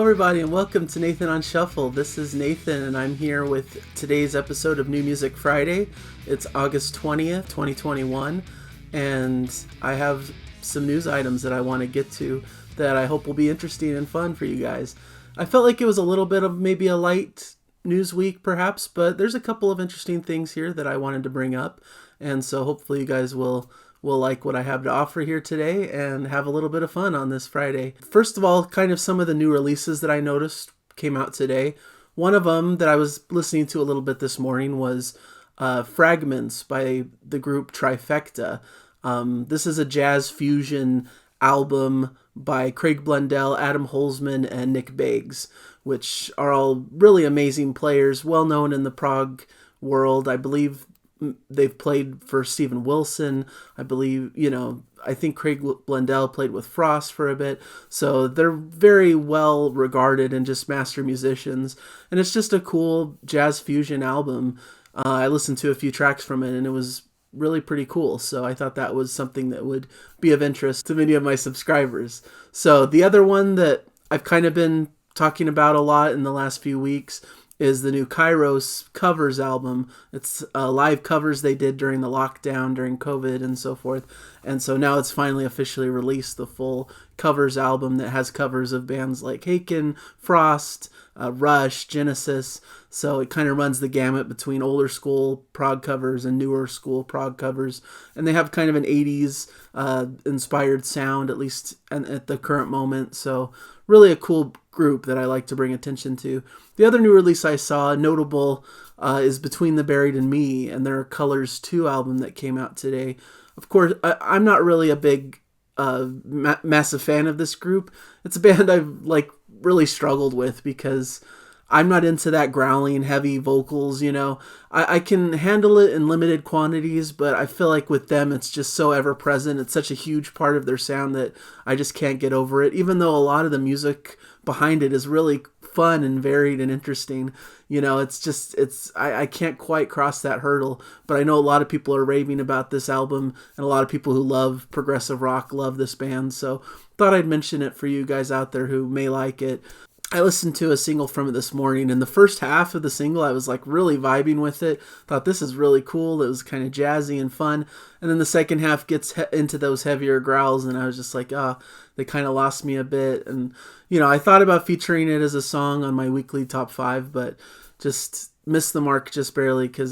everybody, and welcome to Nathan on Shuffle. This is Nathan, and I'm here with today's episode of New Music Friday. It's August 20th, 2021, and I have some news items that I want to get to that I hope will be interesting and fun for you guys. I felt like it was a little bit of maybe a light news week, perhaps, but there's a couple of interesting things here that I wanted to bring up, and so hopefully you guys will like what I have to offer here today and have a little bit of fun on this Friday. First of all, kind of some of the new releases that I noticed came out today. One of them that I was listening to a little bit this morning was Fragments by the group Trifecta. This is a jazz fusion album by Craig Blundell, Adam Holzman, and Nick Beggs, which are all really amazing players, well known in the prog world. I believe they've played for Steven Wilson. I think Craig Blundell played with Frost for a bit. So they're very well regarded and just master musicians. And it's just a cool jazz fusion album. I listened to a few tracks from it and it was really pretty cool. So I thought that was something that would be of interest to many of my subscribers. So the other one that I've kind of been talking about a lot in the last few weeks is the new Kyros covers album. It's live covers they did during the lockdown, during COVID and so forth. And so now it's finally officially released, the full covers album that has covers of bands like Haken, Frost, Rush, Genesis. So it kind of runs the gamut between older school prog covers and newer school prog covers. And they have kind of an 80s inspired sound, at least at the current moment. So really a cool group that I like to bring attention to. The other new release I saw, notable, is Between the Buried and Me, and their Colors 2 album that came out today. Of course, I'm not really a big, massive fan of this group. It's a band I've really struggled with because I'm not into that growling, heavy vocals, I can handle it in limited quantities, but I feel like with them, it's just so ever-present. It's such a huge part of their sound that I just can't get over it, even though a lot of the music behind it is really fun and varied and interesting. I can't quite cross that hurdle, but I know a lot of people are raving about this album, and a lot of people who love progressive rock love this band, so thought I'd mention it for you guys out there who may like it. I listened to a single from it this morning, and the first half of the single, I was really vibing with it. Thought this is really cool. It was kind of jazzy and fun. And then the second half gets into those heavier growls, and I was just like, they kind of lost me a bit. And, I thought about featuring it as a song on my weekly top 5, but just missed the mark just barely because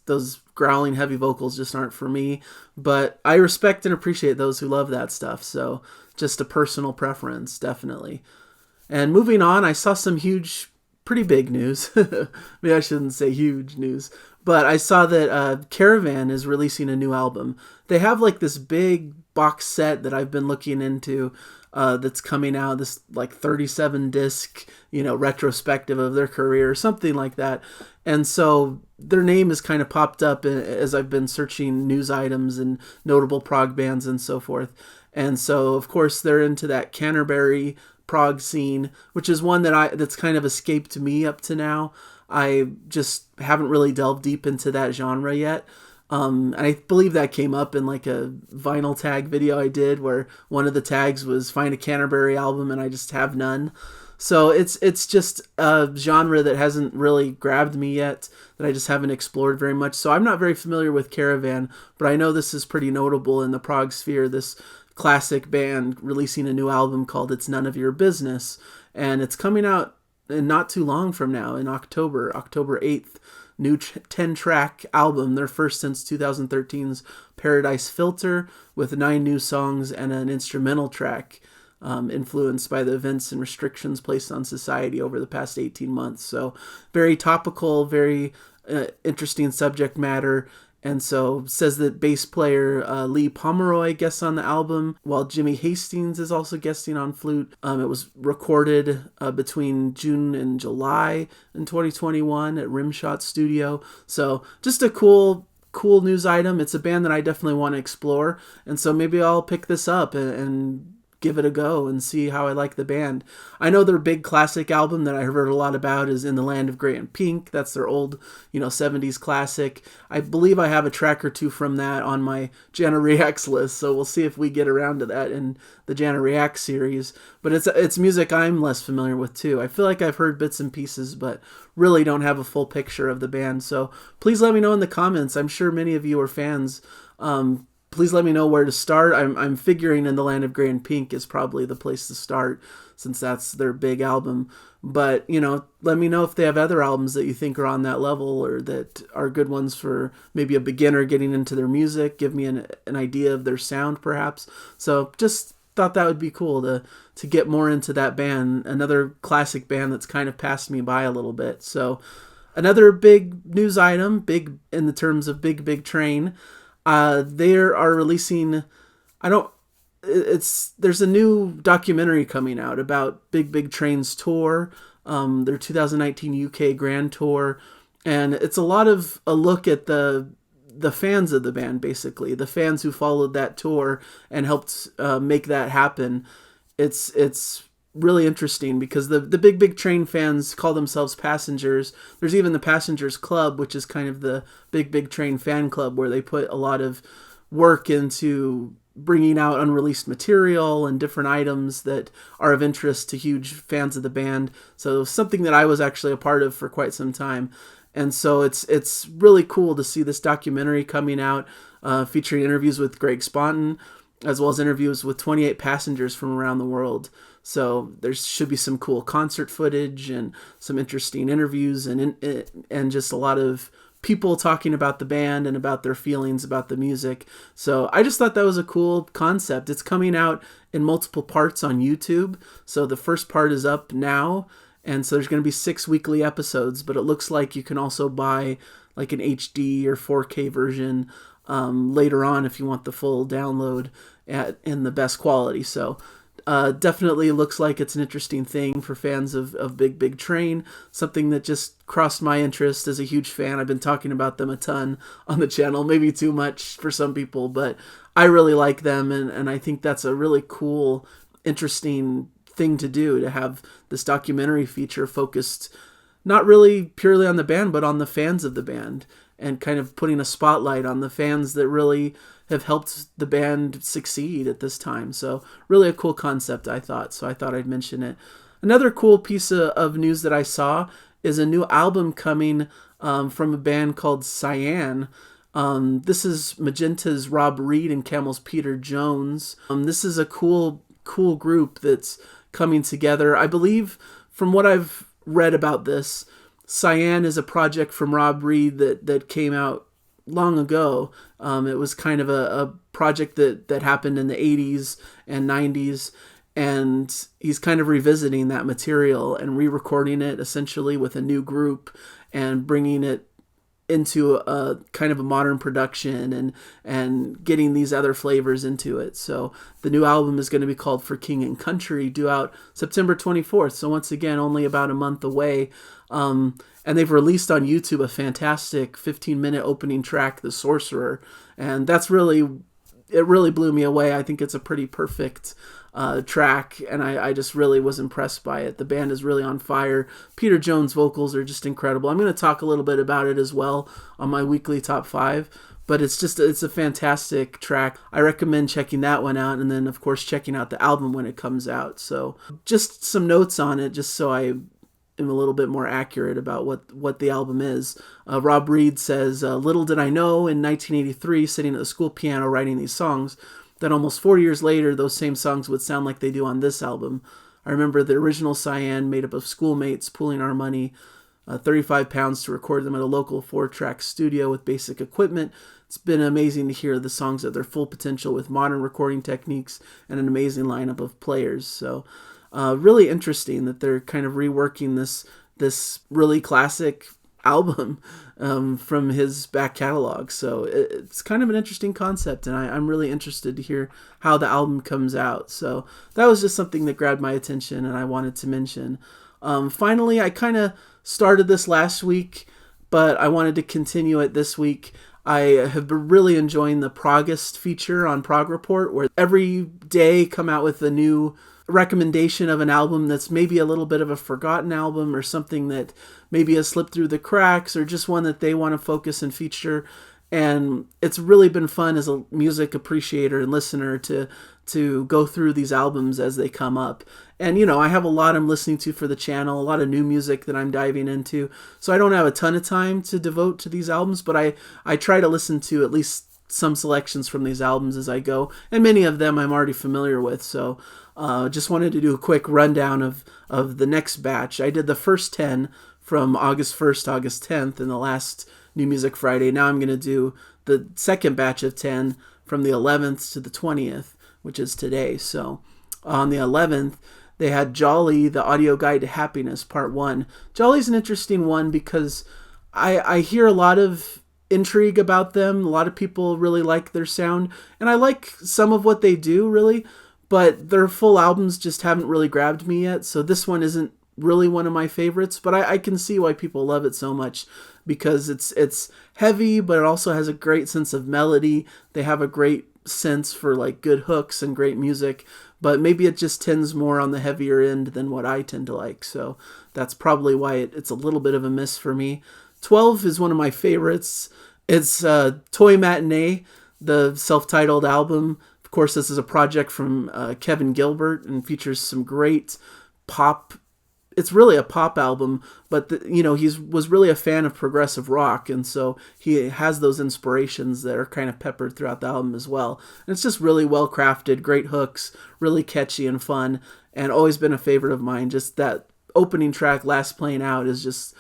those growling heavy vocals just aren't for me. But I respect and appreciate those who love that stuff. So just a personal preference, definitely. And moving on, I saw some pretty big news. Maybe I shouldn't say huge news. But I saw that Caravan is releasing a new album. They have this big box set that I've been looking into that's coming out, this 37 disc, retrospective of their career, something like that. And so their name has kind of popped up as I've been searching news items and notable prog bands and so forth. And so, of course, they're into that Canterbury prog scene, which is one that's kind of escaped me up to now. I just haven't really delved deep into that genre yet. And I believe that came up in a vinyl tag video I did where one of the tags was find a Canterbury album and I just have none. So it's just a genre that hasn't really grabbed me yet, that I just haven't explored very much. So I'm not very familiar with Caravan, but I know this is pretty notable in the prog sphere, this classic band releasing a new album called It's None of Your Business, and it's coming out in not too long from now, in October 8th, new 10-track album, their first since 2013's Paradise Filter, with 9 new songs and an instrumental track influenced by the events and restrictions placed on society over the past 18 months. So very topical, very interesting subject matter. And so says that bass player Lee Pomeroy guests on the album, while Jimmy Hastings is also guesting on flute. It was recorded between June and July in 2021 at Rimshot Studio. So just a cool news item. It's a band that I definitely want to explore. And so maybe I'll pick this up and give it a go and see how I like the band. I know their big classic album that I heard a lot about is In the Land of Grey and Pink. That's their old, 70s classic. I believe I have a track or two from that on my Jana Reacts list, so we'll see if we get around to that in the Jana Reacts series. But it's music I'm less familiar with too. I feel like I've heard bits and pieces, but really don't have a full picture of the band. So please let me know in the comments. I'm sure many of you are fans. Please let me know where to start. I'm figuring In the Land of Grey and Pink is probably the place to start since that's their big album. But, let me know if they have other albums that you think are on that level or that are good ones for maybe a beginner getting into their music. Give me an idea of their sound, perhaps. So just thought that would be cool to get more into that band, another classic band that's kind of passed me by a little bit. So another big news item, big in the terms of Big Train. They are releasing, there's a new documentary coming out about Big Train's tour, their 2019 UK Grand Tour, and it's a look at the fans of the band, basically, the fans who followed that tour and helped make that happen. It's really interesting because the Big Train fans call themselves Passengers. There's even the Passengers Club, which is kind of the Big Train fan club where they put a lot of work into bringing out unreleased material and different items that are of interest to huge fans of the band. So something that I was actually a part of for quite some time. And so it's really cool to see this documentary coming out, featuring interviews with Greg Sponton, as well as interviews with 28 passengers from around the world. So there should be some cool concert footage and some interesting interviews and just a lot of people talking about the band and about their feelings about the music. So I just thought that was a cool concept. It's coming out in multiple parts on YouTube. So the first part is up now. And so there's going to be 6 weekly episodes, but it looks like you can also buy like an HD or 4K version later on if you want the full download in the best quality. So definitely looks like it's an interesting thing for fans of Big Train, something that just crossed my interest as a huge fan. I've been talking about them a ton on the channel, maybe too much for some people, but I really like them, and I think that's a really cool, interesting thing to do, to have this documentary feature focused not really purely on the band, but on the fans of the band, and kind of putting a spotlight on the fans that really have helped the band succeed at this time. So really a cool concept, I thought. So I thought I'd mention it. Another cool piece of news that I saw is a new album coming from a band called Cyan. This is Magenta's Rob Reed and Camel's Peter Jones. This is a cool group that's coming together. I believe from what I've read about this, Cyan is a project from Rob Reed that came out long ago. It was kind of a project that happened in the 80s and 90s, and he's kind of revisiting that material and re-recording it essentially with a new group and bringing it into a kind of a modern production and getting these other flavors into it. So the new album is going to be called For King and Country, due out September 24th. So once again, only about a month away. And they've released on YouTube a fantastic 15-minute opening track, The Sorcerer. And it really blew me away. I think it's a pretty perfect track, and I just really was impressed by it. The band is really on fire. Peter Jones' vocals are just incredible. I'm going to talk a little bit about it as well on my weekly top 5, but it's a fantastic track. I recommend checking that one out, and then of course checking out the album when it comes out. So just some notes on it, just so I am a little bit more accurate about what the album is. Rob Reed says, little did I know in 1983, sitting at the school piano writing these songs, that almost 4 years later, those same songs would sound like they do on this album. I remember the original Cyan, made up of schoolmates, pooling our money, 35 pounds to record them at a local 4-track studio with basic equipment. It's been amazing to hear the songs at their full potential with modern recording techniques and an amazing lineup of players. So really interesting that they're kind of reworking this really classic album from his back catalog. So it's kind of an interesting concept, and I'm really interested to hear how the album comes out. So that was just something that grabbed my attention and I wanted to mention. Finally, I kind of started this last week, but I wanted to continue it this week. I have been really enjoying the Progust feature on Prog Report, where every day come out with a new recommendation of an album that's maybe a little bit of a forgotten album, or something that maybe has slipped through the cracks, or just one that they want to focus and feature. And it's really been fun as a music appreciator and listener to go through these albums as they come up. And, I have a lot I'm listening to for the channel, a lot of new music that I'm diving into. So I don't have a ton of time to devote to these albums, but I try to listen to at least some selections from these albums as I go. And many of them I'm already familiar with. So just wanted to do a quick rundown of the next batch. I did the first 10 from August 1st to August 10th in the last New Music Friday. Now I'm going to do the second batch of 10 from the 11th to the 20th, which is today. So on the 11th, they had Jolly, the Audio Guide to Happiness, Part 1. Jolly's an interesting one because I hear a lot of intrigue about them. A lot of people really like their sound, and I like some of what they do, really, but their full albums just haven't really grabbed me yet. So this one isn't really one of my favorites, but I can see why people love it so much, because it's heavy, but it also has a great sense of melody. They have a great sense for like good hooks and great music, but maybe it just tends more on the heavier end than what I tend to like. So that's probably why it's a little bit of a miss for me. 12 is one of my favorites. It's Toy Matinee, the self-titled album. Of course, this is a project from Kevin Gilbert and features some great pop. It's really a pop album, but he was really a fan of progressive rock, and so he has those inspirations that are kind of peppered throughout the album as well. And it's just really well crafted, great hooks, really catchy and fun, and always been a favorite of mine. Just that opening track, Last Plane Out, is just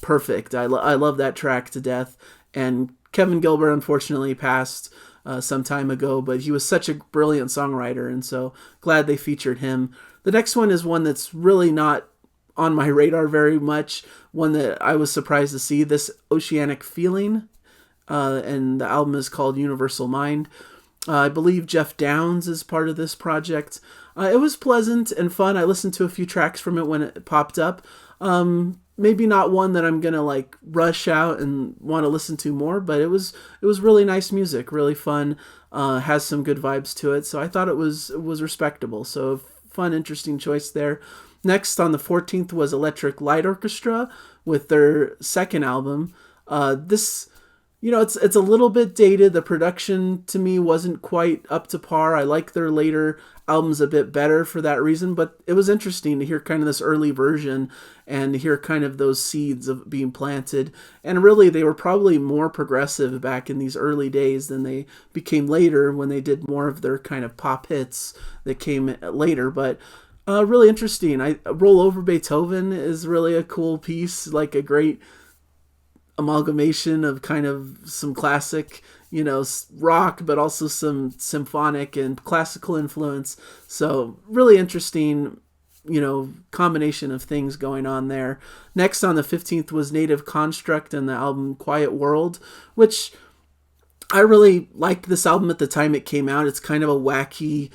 perfect. I love that track to death. And Kevin Gilbert unfortunately passed some time ago, but he was such a brilliant songwriter, and so glad they featured him. The next one is one that's really not on my radar very much, one that I was surprised to see, this Oceanic Feeling, and the album is called Universal Mind. I believe Jeff Downs is part of this project. It was pleasant and fun. I listened to a few tracks from it when it popped up. Maybe not one that I'm gonna like rush out and want to listen to more, but it was really nice music, really fun, has some good vibes to it, so I thought it was respectable. So fun, interesting choice there. Next on the 14th was Electric Light Orchestra with their second album. This, it's a little bit dated. The production to me wasn't quite up to par. I like their later albums a bit better for that reason, but it was interesting to hear kind of this early version and to hear kind of those seeds of being planted. And really, they were probably more progressive back in these early days than they became later when they did more of their kind of pop hits that came later. But really interesting. Roll Over Beethoven is really a cool piece, like a great amalgamation of kind of some classic, rock, but also some symphonic and classical influence. So really interesting, combination of things going on there. Next on the 15th was Native Construct and the album Quiet World, which I really liked this album at the time it came out. It's kind of a wacky,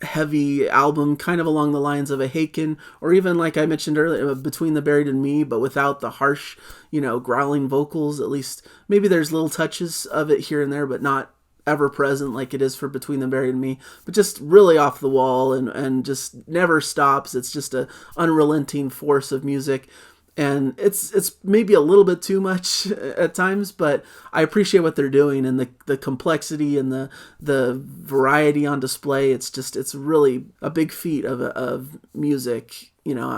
heavy album, kind of along the lines of a Haken, or even like I mentioned earlier, Between the Buried and Me, but without the harsh, growling vocals. At least maybe there's little touches of it here and there, but not ever present like it is for Between the Buried and Me. But just really off the wall and just never stops. It's just a unrelenting force of music. And it's maybe a little bit too much at times, but I appreciate what they're doing and the complexity and the variety on display. It's really a big feat of music,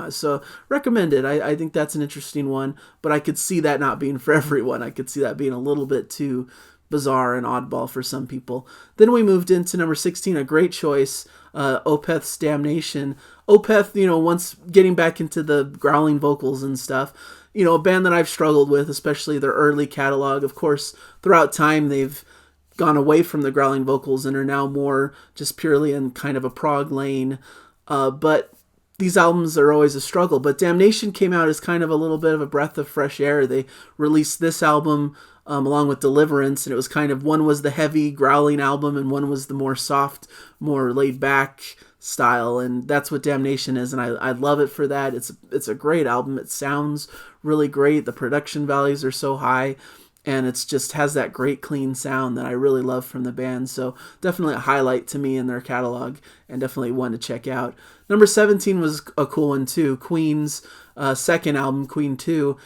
so recommend it. I think that's an interesting one, but I could see that not being for everyone. I could see that being a little bit too bizarre and oddball for some people. Then we moved into number 16, a great choice, Opeth's Damnation. Opeth, once getting back into the growling vocals and stuff, a band that I've struggled with, especially their early catalog. Of course, throughout time, they've gone away from the growling vocals and are now more just purely in kind of a prog lane. But these albums are always a struggle. But Damnation came out as kind of a little bit of a breath of fresh air. They released this album along with Deliverance, and it was kind of, one was the heavy growling album and one was the more soft, more laid back style, and that's what Damnation is, and I love it for that. It's a great album. It sounds really great. The production values are so high, and it's just has that great clean sound that I really love from the band. So definitely a highlight to me in their catalog, and definitely one to check out. Number 17 was a cool one too. Queen's second album, Queen 2.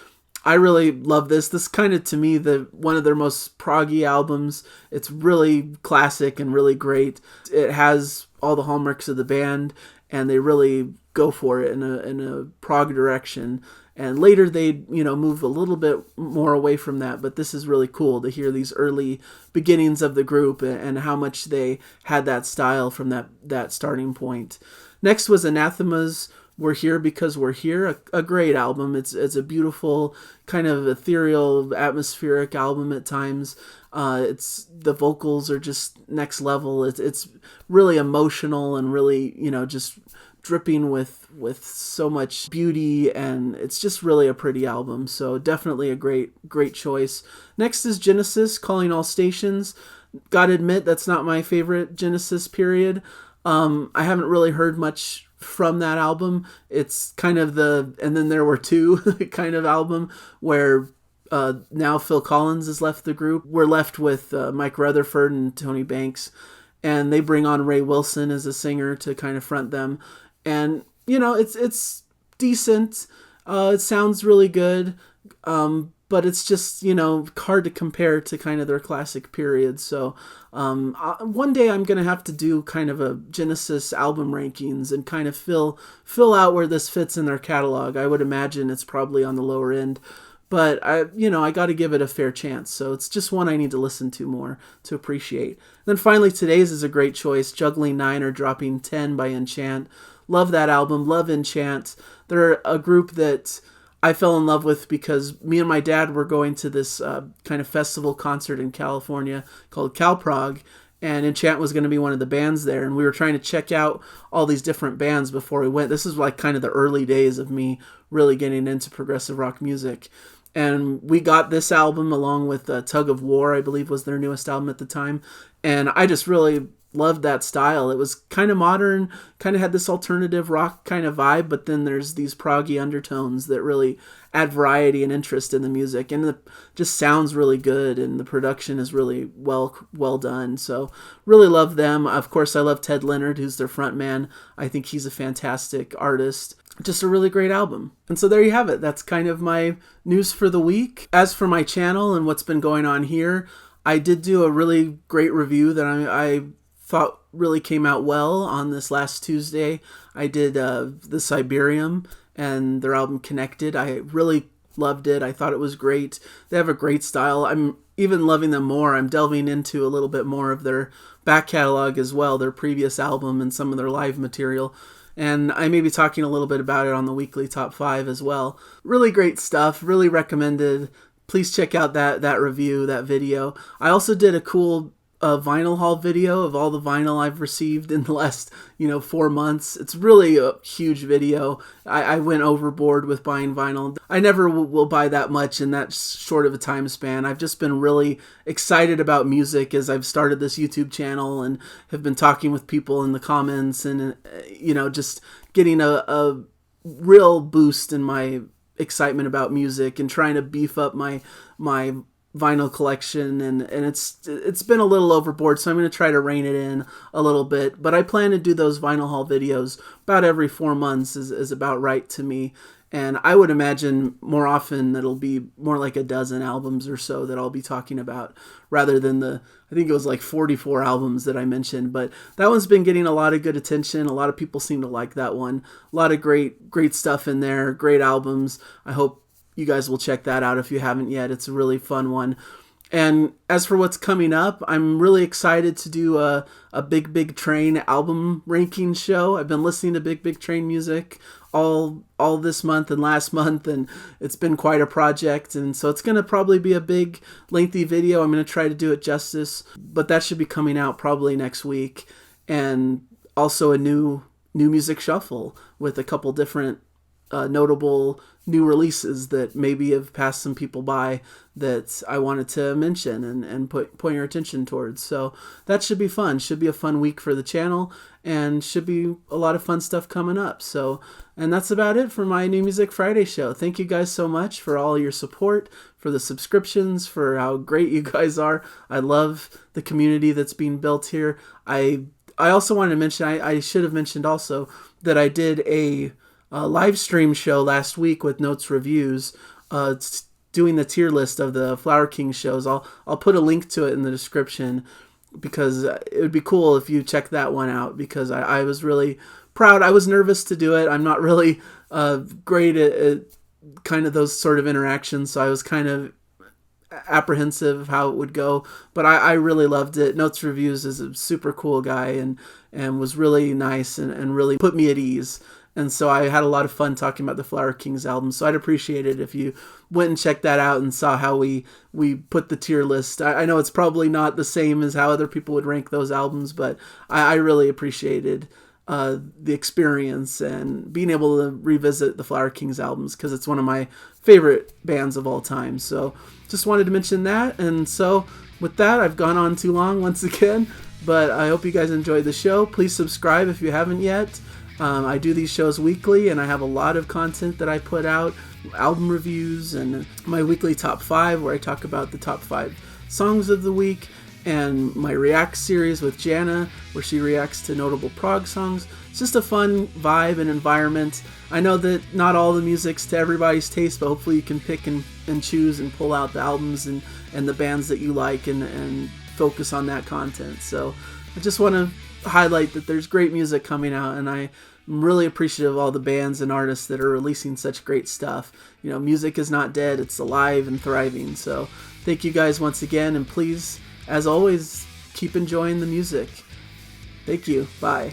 I really love this. This kind of, to me, one of their most proggy albums. It's really classic and really great. It has all the hallmarks of the band, and they really go for it in a prog direction. And later they, move a little bit more away from that. But this is really cool to hear these early beginnings of the group and how much they had that style from that starting point. Next was Anathema's We're Here Because We're Here, a great album. It's a beautiful, kind of ethereal, atmospheric album at times. The vocals are just next level. It's really emotional and really, just dripping with so much beauty, and it's just really a pretty album. So definitely a great choice. Next is Genesis, Calling All Stations. Gotta admit, that's not my favorite Genesis period. I haven't really heard much from that album. It's kind of and then there were two kind of album where now Phil Collins has left the group. We're left with Mike Rutherford and Tony Banks, and they bring on Ray Wilson as a singer to kind of front them. And it's decent. It sounds really good. But it's just, hard to compare to kind of their classic period. So one day I'm going to have to do kind of a Genesis album rankings and kind of fill out where this fits in their catalog. I would imagine it's probably on the lower end. But I got to give it a fair chance. So it's just one I need to listen to more to appreciate. Then finally, today's is a great choice. Juggling 9 or Dropping 10 by Enchant. Love that album. Love Enchant. They're a group that I fell in love with because me and my dad were going to this kind of festival concert in California called Prog, and Enchant was going to be one of the bands there, and we were trying to check out all these different bands before we went. This is like kind of the early days of me really getting into progressive rock music. And we got this album along with Tug of War, I believe was their newest album at the time, and I just really loved that style. It was kind of modern, kind of had this alternative rock kind of vibe, but then there's these proggy undertones that really add variety and interest in the music, and it just sounds really good, and the production is really well done. So really love them. Of course, I love Ted Leonard, who's their front man. I think he's a fantastic artist. Just a really great album. And so there you have it. That's kind of my news for the week. As for my channel and what's been going on here, I did do a really great review that I thought really came out well on this last Tuesday. I did the Siberium and their album Connected. I really loved it. I thought it was great. They have a great style. I'm even loving them more. I'm delving into a little bit more of their back catalog as well, their previous album and some of their live material. And I may be talking a little bit about it on the weekly top 5 as well. Really great stuff. Really recommended. Please check out that review, that video. I also did a cool vinyl haul video of all the vinyl I've received in the last 4 months. It's really a huge video. I went overboard with buying vinyl. I never will buy that much in that short of a time span. I've just been really excited about music as I've started this YouTube channel and have been talking with people in the comments and just getting a real boost in my excitement about music and trying to beef up my vinyl collection, and it's been a little overboard, so I'm going to try to rein it in a little bit, but I plan to do those vinyl haul videos about every 4 months is about right to me, and I would imagine more often it'll be more like a dozen albums or so that I'll be talking about rather than I think it was like 44 albums that I mentioned, but that one's been getting a lot of good attention. A lot of people seem to like that one. A lot of great stuff in there, great albums. I hope you guys will check that out if you haven't yet. It's a really fun one. And as for what's coming up, I'm really excited to do a Big Train album ranking show. I've been listening to Big Train music all this month and last month, and it's been quite a project. And so it's going to probably be a big, lengthy video. I'm going to try to do it justice, but that should be coming out probably next week. And also a new music shuffle with a couple different notable new releases that maybe have passed some people by that I wanted to mention and point your attention towards. So that should be fun. Should be a fun week for the channel, and should be a lot of fun stuff coming up. So, and that's about it for my New Music Friday show. Thank you guys so much for all your support, for the subscriptions, for how great you guys are. I love the community that's being built here. I also wanted to mention, I should have mentioned also that I did a live stream show last week with NotesReviews. It's doing the tier list of the Flower King shows. I'll put a link to it in the description, because it would be cool if you check that one out, because I was really proud. I was nervous to do it. I'm not really great at kind of those sort of interactions, so I was kind of apprehensive of how it would go, but I really loved it. NotesReviews is a super cool guy and was really nice and really put me at ease. And so I had a lot of fun talking about the Flower Kings album. So I'd appreciate it if you went and checked that out and saw how we put the tier list. I know it's probably not the same as how other people would rank those albums, but I really appreciated the experience and being able to revisit the Flower Kings albums, because it's one of my favorite bands of all time. So just wanted to mention that. And so with that, I've gone on too long once again, but I hope you guys enjoyed the show. Please subscribe if you haven't yet. I do these shows weekly, and I have a lot of content that I put out, album reviews, and my weekly top 5, where I talk about the top 5 songs of the week, and my React series with Jana, where she reacts to notable Prog songs. It's just a fun vibe and environment. I know that not all the music's to everybody's taste, but hopefully you can pick and choose and pull out the albums and the bands that you like and focus on that content. So I just want to highlight that there's great music coming out, and I'm really appreciative of all the bands and artists that are releasing such great stuff. You know, music is not dead, it's alive and thriving. So thank you guys once again, and please, as always, keep enjoying the music. Thank you. Bye.